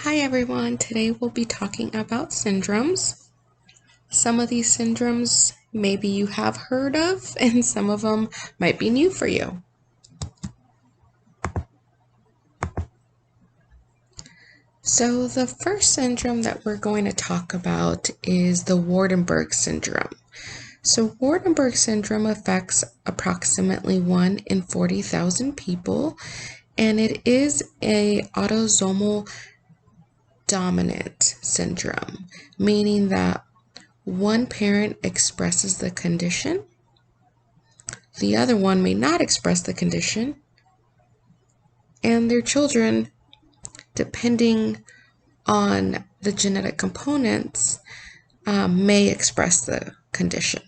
Hi everyone, today we'll be talking about syndromes. Some of these syndromes maybe you have heard of, and some of them might be new for you. So the first syndrome that we're going to talk about is the Waardenburg syndrome. So Waardenburg syndrome affects approximately 1 in 40,000 people, and it is a autosomal dominant syndrome, meaning that one parent expresses the condition, the other one may not express the condition, and their children, depending on the genetic components, may express the condition.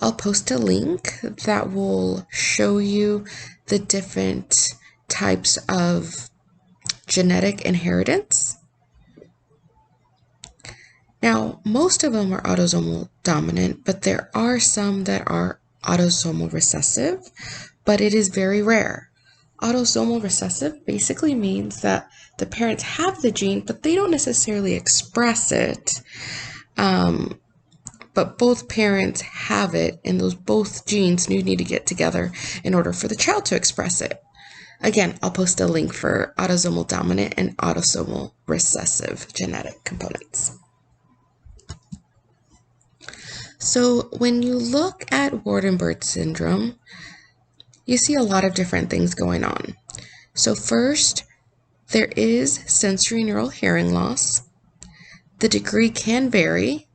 I'll post a link that will show you the different types of genetic inheritance. Now, most of them are autosomal dominant, but there are some that are autosomal recessive, but it is very rare. Autosomal recessive basically means that the parents have the gene, but they don't necessarily express it. But both parents have it, and those both genes need to get together in order for the child to express it. Again, I'll post a link for autosomal dominant and autosomal recessive genetic components. So when you look at Waardenburg syndrome, you see a lot of different things going on. So first, there is sensorineural hearing loss. The degree can vary.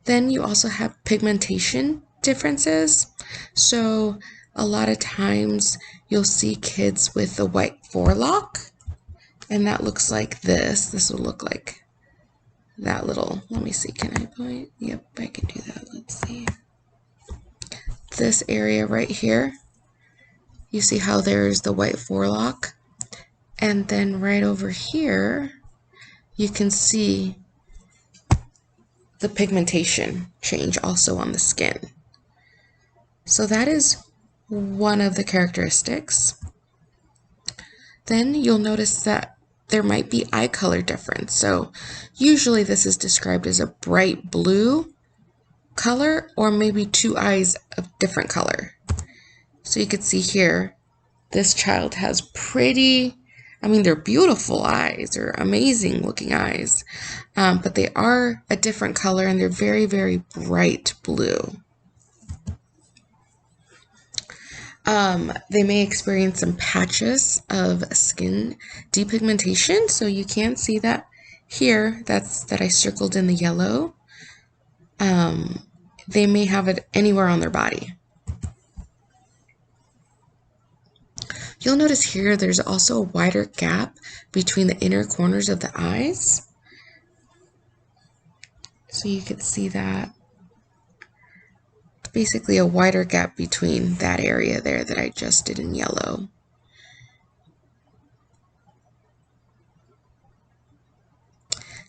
Then you also have pigmentation differences. So a lot of times you'll see kids with the white forelock, and that looks like this. This will look like that little, let me see, can I point? Yep, I can do that. Let's see. This area right here, you see how there's the white forelock? And then right over here, you can see the pigmentation change also on the skin. So that is one of the characteristics. Then you'll notice that there might be eye color difference. So usually this is described as a bright blue color or maybe two eyes of different color. So you could see here, this child has they're beautiful eyes. They're amazing looking eyes, but they are a different color and they're very, very bright blue. They may experience some patches of skin depigmentation. So you can see that here, that I circled in the yellow. They may have it anywhere on their body. You'll notice here there's also a wider gap between the inner corners of the eyes. So you could see that. Basically a wider gap between that area there that I just did in yellow.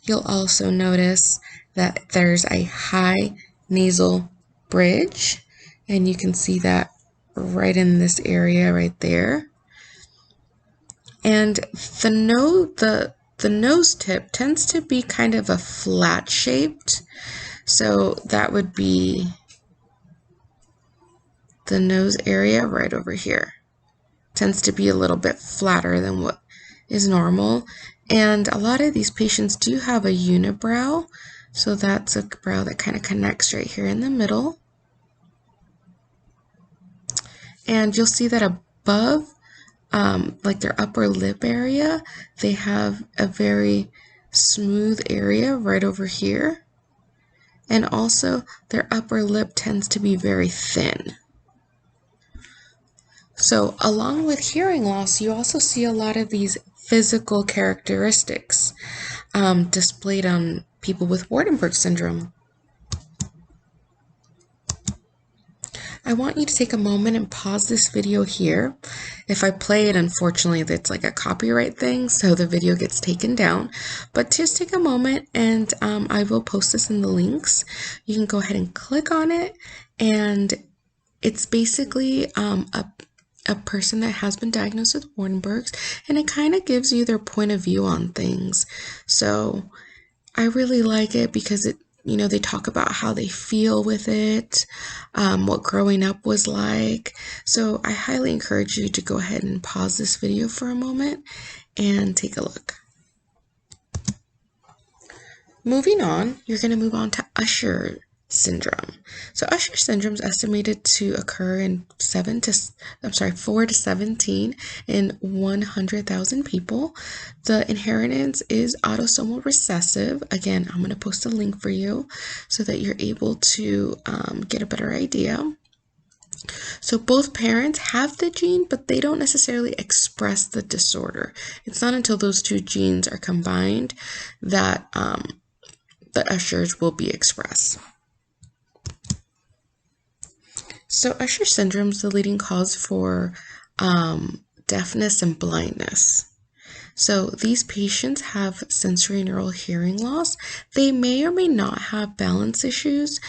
You'll also notice that there's a high nasal bridge, and you can see that right in this area right there. And the nose tip tends to be kind of a flat shaped. So that would be the nose area right over here. Tends to be a little bit flatter than what is normal. And a lot of these patients do have a unibrow. So that's a brow that kind of connects right here in the middle. And you'll see that above, like their upper lip area, they have a very smooth area right over here. And also their upper lip tends to be very thin. So along with hearing loss, you also see a lot of these physical characteristics displayed on people with Waardenburg syndrome. I want you to take a moment and pause this video here. If I play it, unfortunately, it's like a copyright thing, so the video gets taken down. But just take a moment, and I will post this in the links. You can go ahead and click on it, and it's basically a a person that has been diagnosed with Waardenburg's, and it kind of gives you their point of view on things. So I really like it because they talk about how they feel with it, what growing up was like. So I highly encourage you to go ahead and pause this video for a moment and take a look. Moving on, you're going to move on to Usher syndrome. So Usher syndrome is estimated to occur in 4 to 17 in 100,000 people. The inheritance is autosomal recessive. Again, I'm going to post a link for you so that you're able to get a better idea. So both parents have the gene, but they don't necessarily express the disorder. It's not until those two genes are combined that the Usher's will be expressed. So Usher syndrome is the leading cause for deafness and blindness. So these patients have sensorineural hearing loss. They may or may not have balance issues,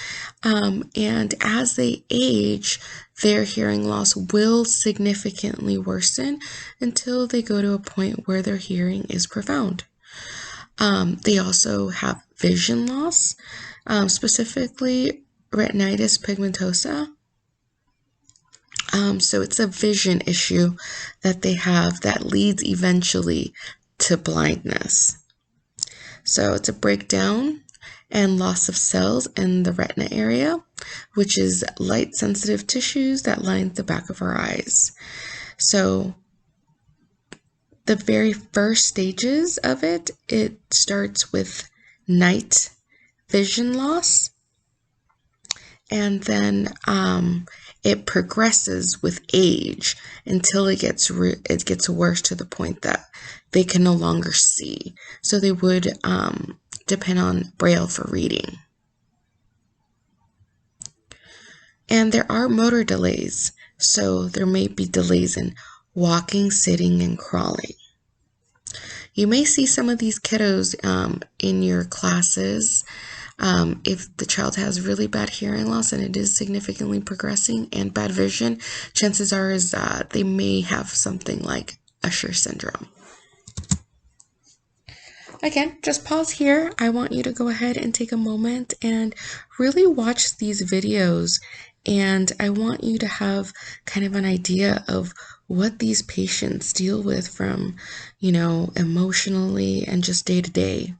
and as they age, their hearing loss will significantly worsen until they go to a point where their hearing is profound. They also have vision loss, specifically retinitis pigmentosa. So it's a vision issue that they have that leads eventually to blindness. So it's a breakdown and loss of cells in the retina area, which is light sensitive tissues that line the back of our eyes. So the very first stages of it starts with night vision loss, and then it progresses with age until it gets worse to the point that they can no longer see. So they would depend on Braille for reading. And there are motor delays, so there may be delays in walking, sitting, and crawling. You may see some of these kiddos in your classes. If the child has really bad hearing loss and it is significantly progressing, and bad vision, chances are they may have something like Usher syndrome. Again, just pause here. I want you to go ahead and take a moment and really watch these videos, and I want you to have kind of an idea of what these patients deal with from, emotionally and just day to day.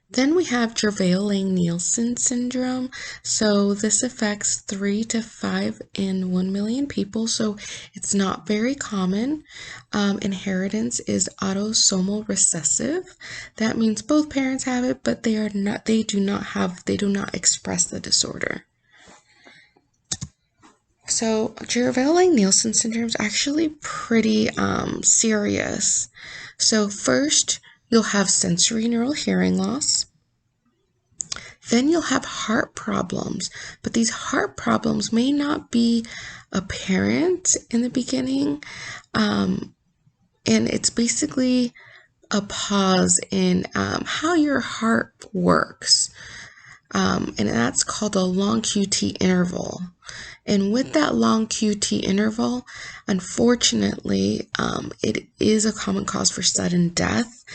Then we have Dravet-Lang-Nielsen syndrome. So this affects 3 to 5 in 1 million people. So it's not very common. Inheritance is autosomal recessive. That means both parents have it, but they do not express the disorder. So Dravet-Lang-Nielsen syndrome is actually pretty serious. So first, you'll have sensorineural hearing loss. Then you'll have heart problems, but these heart problems may not be apparent in the beginning. And it's basically a pause in how your heart works. And that's called a long QT interval. And with that long QT interval, unfortunately, it is a common cause for sudden death.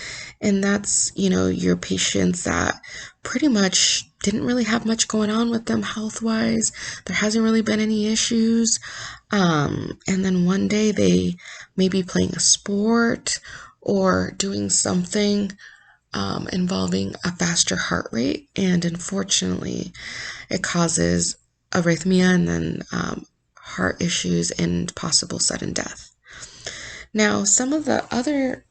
And that's, your patients that pretty much didn't really have much going on with them health-wise. There hasn't really been any issues. And then one day they may be playing a sport or doing something involving a faster heart rate. And unfortunately, it causes arrhythmia and then heart issues and possible sudden death. Now, some of the other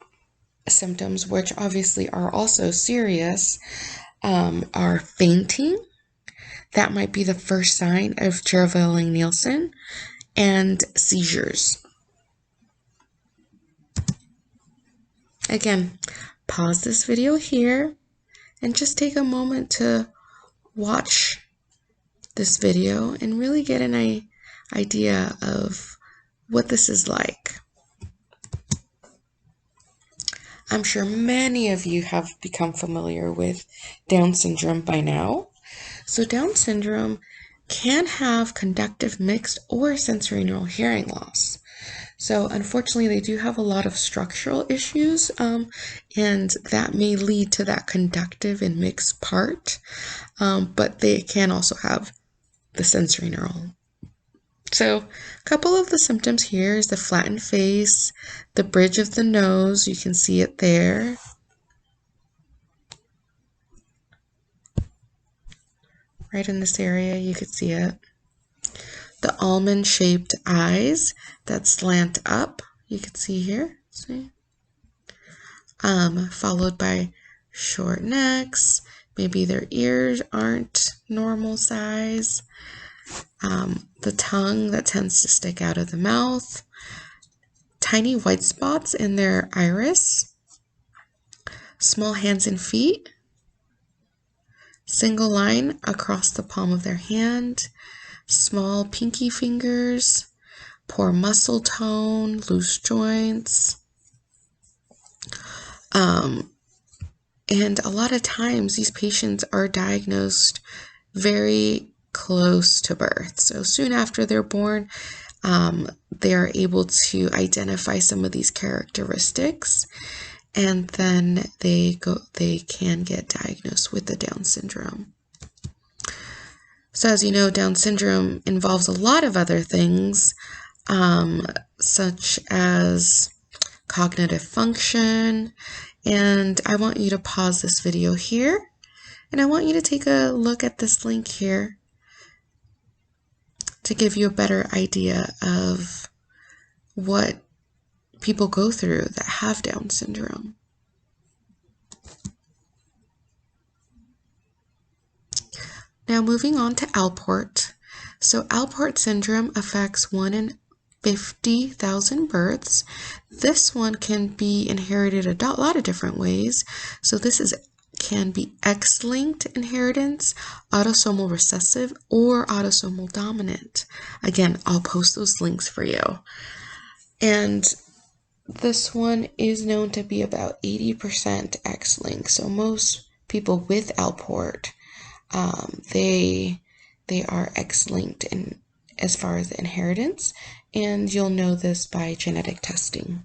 symptoms, which obviously are also serious, are fainting. That might be the first sign of Dravet-Lang-Nielsen, and seizures. Again, pause this video here and just take a moment to watch this video and really get an idea of what this is like. I'm sure many of you have become familiar with Down syndrome by now. So Down syndrome can have conductive mixed or sensorineural hearing loss. So unfortunately, they do have a lot of structural issues, and that may lead to that conductive and mixed part, but they can also have the sensorineural. So a couple of the symptoms here is the flattened face, the bridge of the nose, you can see it there. Right in this area, you could see it. The almond-shaped eyes that slant up, you can see here. See? Followed by short necks. Maybe their ears aren't normal size. The tongue that tends to stick out of the mouth. Tiny white spots in their iris. Small hands and feet. Single line across the palm of their hand. Small pinky fingers, poor muscle tone, loose joints. And a lot of times these patients are diagnosed very close to birth. So soon after they're born, they are able to identify some of these characteristics, and then they can get diagnosed with the Down syndrome. So as you know, Down syndrome involves a lot of other things, such as cognitive function. And I want you to pause this video here, and I want you to take a look at this link here to give you a better idea of what people go through that have Down syndrome. Now moving on to Alport. So Alport syndrome affects 1 in 50,000 births. This one can be inherited a lot of different ways. So this can be X-linked inheritance, autosomal recessive, or autosomal dominant. Again, I'll post those links for you. And this one is known to be about 80% X-linked. So most people with Alport, they are X-linked in as far as the inheritance, and you'll know this by genetic testing.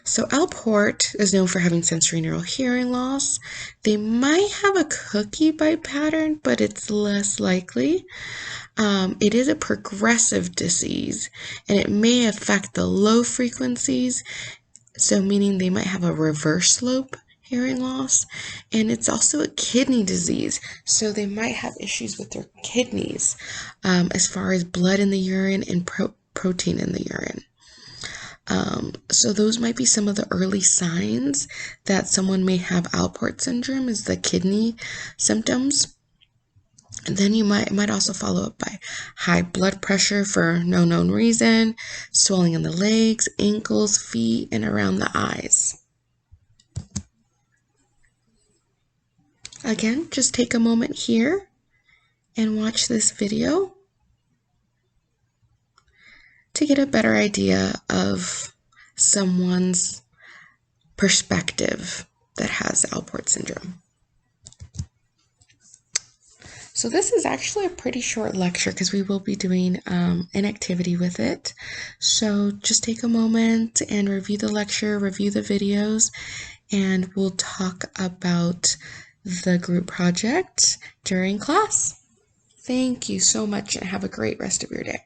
So Alport is known for having sensorineural hearing loss. They might have a cookie bite pattern, but it's less likely. It is a progressive disease, and it may affect the low frequencies, so meaning they might have a reverse slope hearing loss, and it's also a kidney disease, so they might have issues with their kidneys as far as blood in the urine and protein in the urine. So those might be some of the early signs that someone may have Alport syndrome, is the kidney symptoms. And then you might also follow up by high blood pressure for no known reason, swelling in the legs, ankles, feet, and around the eyes. Again, just take a moment here and watch this video to get a better idea of someone's perspective that has Alport syndrome. So this is actually a pretty short lecture because we will be doing an activity with it. So just take a moment and review the lecture, review the videos, and we'll talk about the group project during class. Thank you so much and have a great rest of your day.